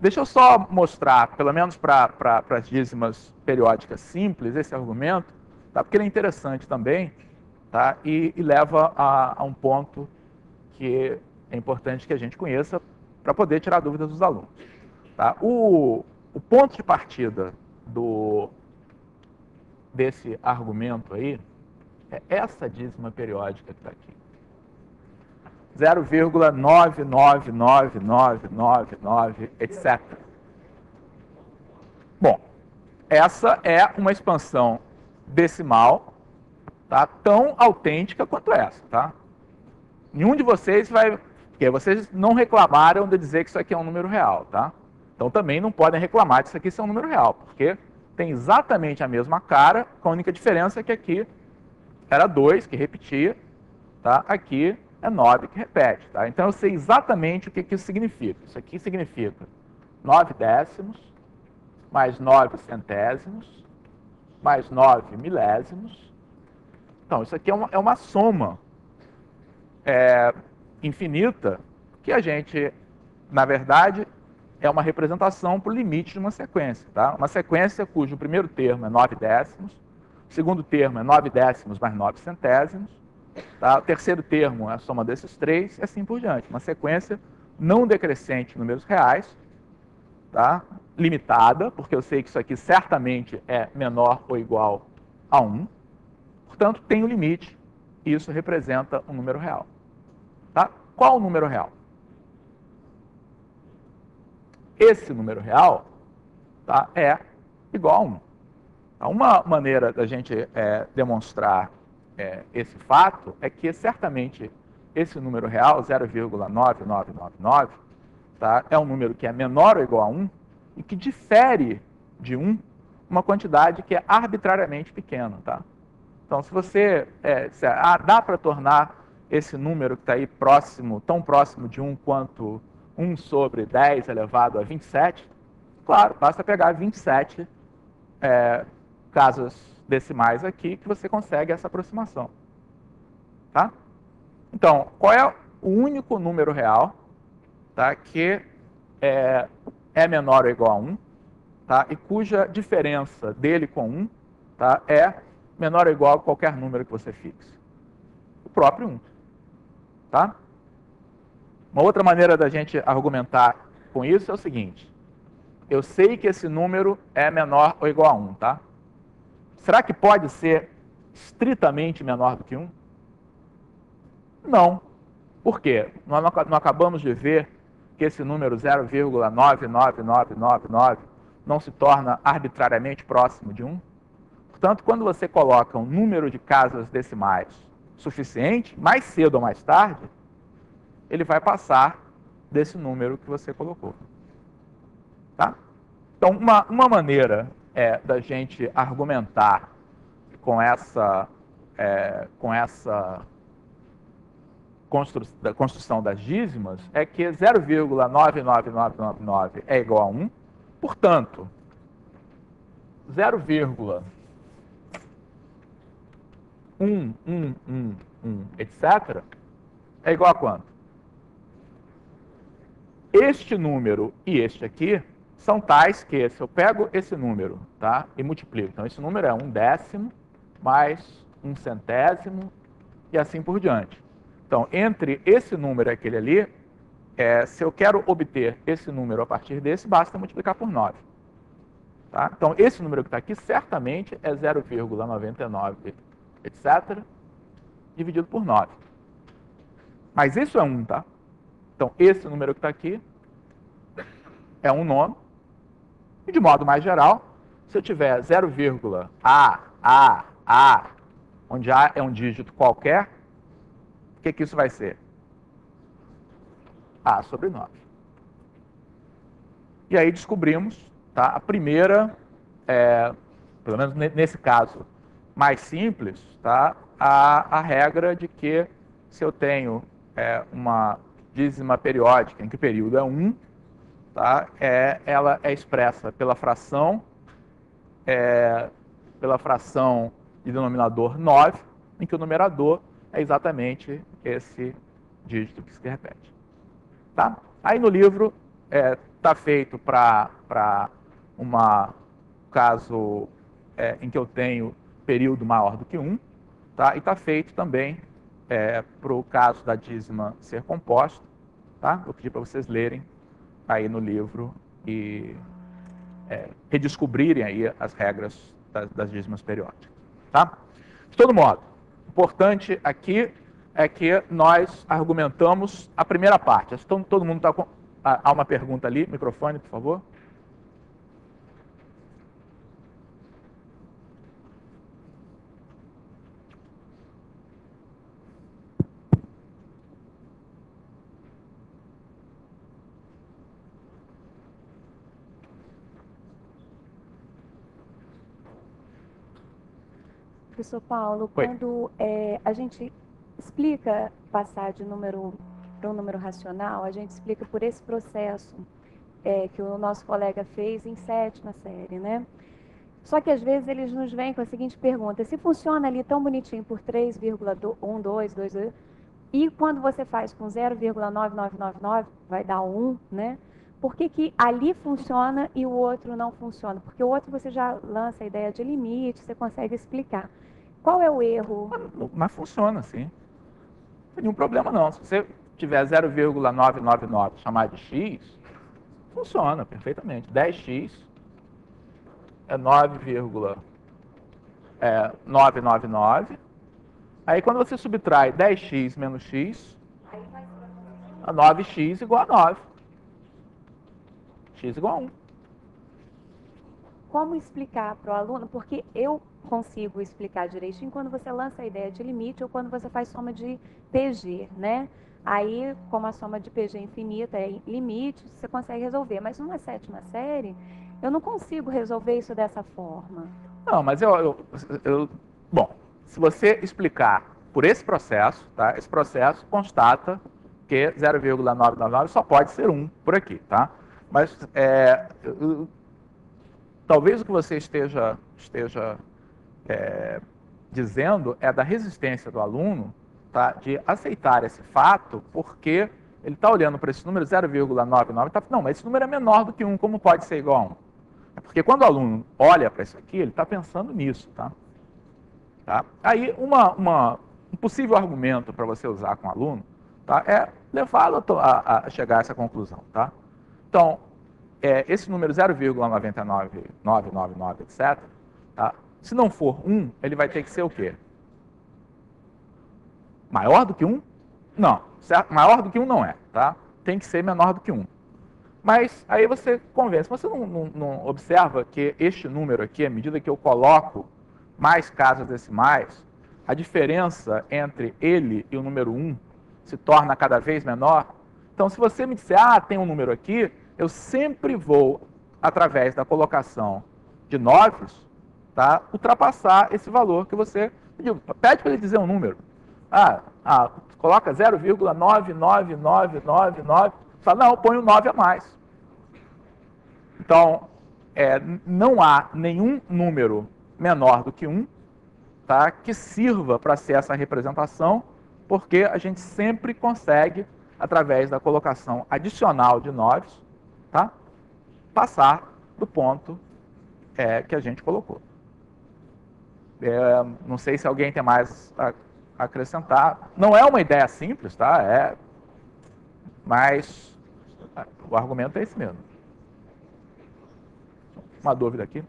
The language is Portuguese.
Deixa eu só mostrar, pelo menos para as dízimas periódicas simples, esse argumento, tá? Porque ele é interessante também, tá? E leva a um ponto que é importante que a gente conheça para poder tirar dúvidas dos alunos. Tá? O ponto de partida desse argumento aí é essa dízima periódica que está aqui. 0,99999, etc. Bom, essa é uma expansão decimal, tá? Tão autêntica quanto essa. Tá? Nenhum de vocês vai... Porque vocês não reclamaram de dizer que isso aqui é um número real. Tá? Então também não podem reclamar de isso aqui ser um número real, porque tem exatamente a mesma cara, com a única diferença que aqui era 2, que repetia, tá? Aqui é 9, que repete. Tá? Então eu sei exatamente o que isso significa. Isso aqui significa 9 décimos, mais 9 centésimos, mais 9 milésimos. Então, isso aqui é uma soma infinita, que a gente, na verdade, é uma representação para o limite de uma sequência. Tá? Uma sequência cujo primeiro termo é 9 décimos, o segundo termo é 9 décimos mais 9 centésimos, tá? O terceiro termo é a soma desses três, e assim por diante. Uma sequência não decrescente em números reais, tá? Limitada, porque eu sei que isso aqui certamente é menor ou igual a 1. Portanto, tem um limite, e isso representa um número real. Tá? Qual o número real? Esse número real, tá, é igual a 1. Tá? Uma maneira da gente demonstrar esse fato é que certamente esse número real, 0,9999, tá, é um número que é menor ou igual a 1 e que difere de 1 uma quantidade que é arbitrariamente pequena. Tá? Então, se você dá para tornar esse número que está aí próximo, tão próximo de 1 quanto 1 sobre 10 elevado a 27, claro, basta pegar 27 casas decimais aqui que você consegue essa aproximação. Tá? Então, qual é o único número real, tá, que é menor ou igual a 1, tá, e cuja diferença dele com 1, tá, é menor ou igual a qualquer número que você fixe? O próprio 1. Tá? Uma outra maneira da gente argumentar com isso é o seguinte: eu sei que esse número é menor ou igual a 1, tá? Será que pode ser estritamente menor do que 1? Não. Por quê? Nós não acabamos de ver que esse número 0,99999 não se torna arbitrariamente próximo de 1? Portanto, quando você coloca um número de casas decimais suficiente, mais cedo ou mais tarde, ele vai passar desse número que você colocou. Tá? Então, uma maneira da gente argumentar com essa construção das dízimas é que 0,99999 é igual a 1, portanto, 0,1111, etc., é igual a quanto? Este número e este aqui são tais que, se eu pego esse número, tá, e multiplico, então esse número é 1 décimo mais 1 centésimo e assim por diante. Então, entre esse número e aquele ali, se eu quero obter esse número a partir desse, basta multiplicar por 9. Tá? Então, esse número que está aqui certamente é 0,99, etc., dividido por 9. Mas isso é 1, tá? Então, esse número que está aqui é um nono. E, de modo mais geral, se eu tiver 0,A, onde A é um dígito qualquer, o que isso vai ser? A sobre 9. E aí descobrimos, tá, a primeira, pelo menos nesse caso mais simples, tá, a regra de que se eu tenho uma dízima periódica em que o período é 1, tá, ela é expressa pela fração de denominador 9, em que o numerador é exatamente esse dígito que se repete. Tá? Aí no livro está feito para um caso em que eu tenho período maior do que 1, tá? E está feito também para o caso da dízima ser composta. Tá? Vou pedir para vocês lerem aí no livro e redescobrirem aí as regras das dízimas periódicas. Tá? De todo modo, o importante aqui é que nós argumentamos a primeira parte. Então, todo mundo está com... Há uma pergunta ali, microfone, por favor. Professor Paulo, Oi. quando a gente explica passar de número para um número racional, a gente explica por esse processo que o nosso colega fez em 7ª série, né? Só que às vezes eles nos vêm com a seguinte pergunta: se funciona ali tão bonitinho por 3,1222, e quando você faz com 0,9999 vai dar 1, né? Por que que ali funciona e o outro não funciona? Porque o outro você já lança a ideia de limite, você consegue explicar. Qual é o erro? Mas funciona, sim. Não tem nenhum problema, não. Se você tiver 0,999 chamar de x, funciona perfeitamente. 10x é 9,999. Aí, quando você subtrai 10x menos x, 9x igual a 9. X igual a 1. Como explicar para o aluno? Porque eu consigo explicar direitinho quando você lança a ideia de limite ou quando você faz soma de PG, né? Aí, como a soma de PG infinita é limite, você consegue resolver. Mas numa 7ª série, eu não consigo resolver isso dessa forma. Não, mas bom, se você explicar por esse processo, tá? Esse processo constata que 0,999 só pode ser 1 por aqui, tá? Mas talvez o que você esteja dizendo é da resistência do aluno, tá? De aceitar esse fato, porque ele está olhando para esse número 0,99 e está falando, não, mas esse número é menor do que 1, como pode ser igual a 1? É porque quando o aluno olha para isso aqui, ele está pensando nisso, tá? Aí, um possível argumento para você usar com o aluno, tá? É levá-lo a chegar a essa conclusão, tá? Então, esse número 0,99999, etc., tá? Se não for 1, ele vai ter que ser o quê? Maior do que 1? Não, certo? Maior do que 1 não é, tá? Tem que ser menor do que 1. Mas aí você convence. Você não observa que este número aqui, à medida que eu coloco mais casas decimais, a diferença entre ele e o número 1 se torna cada vez menor? Então, se você me disser, tem um número aqui, eu sempre vou, através da colocação de noves, tá, ultrapassar esse valor que você pediu. Pede para ele dizer um número. Coloca 0,99999. Fala, não, põe um 9 a mais. Então, não há nenhum número menor do que 1, tá, que sirva para ser essa representação, porque a gente sempre consegue, através da colocação adicional de 9, tá, passar do ponto que a gente colocou. Não sei se alguém tem mais a acrescentar. Não é uma ideia simples, tá? Mas o argumento é esse mesmo. Uma dúvida aqui?